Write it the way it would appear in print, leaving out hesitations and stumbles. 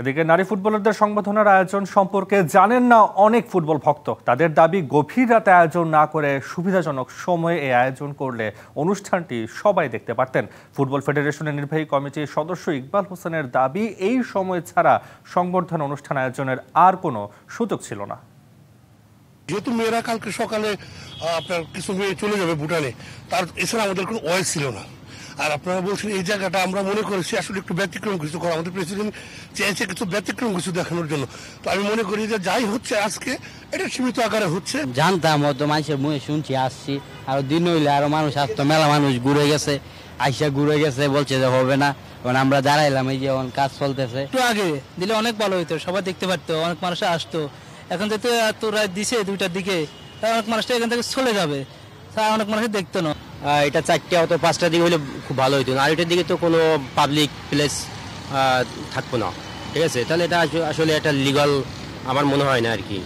এদিকে নারী ফুটবলারদের সংবর্ধনার আয়োজন সম্পর্কে জানেন না অনেক ফুটবল ভক্ত। তাদের দাবি গভীর রাতে আয়োজন না করে সুবিধাজনক সময়ে এই আয়োজন করলে অনুষ্ঠানটি সবাই দেখতে পারতেন। ফুটবল ফেডারেশনের নির্বাহী কমিটির সদস্য ইকবাল হোসেনের দাবি, এই সময় ছাড়া সংবর্ধনা অনুষ্ঠান আয়োজনের আর কোনো সুযোগ ছিল না। যেহেতু মেয়েরা কালকে সকালে আপনার কিছু মেয়ে চলে যাবে ভুটানে, তার এছাড়া আমাদের কোনো ওয়েস ছিল না। আর আপনারা বলছেন এই জায়গাটা আমরা মনে করেছি আসলে একটু ব্যতিক্রম কিছু করা, আমাদের প্রেসিডেন্ট চেয়েছে কিছু ব্যতিক্রম কিছু দেখানোর জন্য। তো আমি মনে করি যে যাই হচ্ছে আজকে এটা সীমিত আকারে হচ্ছে। জানতাম হয়তো মানুষের মুখে শুনছি, আসছি, আরো দিন হইলে আরো মানুষ আসতো, মেলা মানুষ ঘুরে গেছে, আইসা ঘুরে গেছে, বলছে যে হবে না। এখন আমরা দাঁড়াইলাম, এই যে কাজ চলতেছে। একটু আগে দিলে অনেক ভালো হইতো, সবাই দেখতে পারতো, অনেক মানুষ আসতো। এখন যেহেতু এত রাত দিছে 2টার দিকে, অনেক মানুষটা এখান থেকে চলে যাবে, অনেক মানুষ দেখতো না। এটা 4টা অত 5টার দিকে হলে খুব ভালো হইতো। আর এটার দিকে তো কোনো পাবলিক প্লেস থাকবো না, ঠিক আছে? তাহলে এটা আসলে একটা লিগাল আমার মনে হয় না আর কি।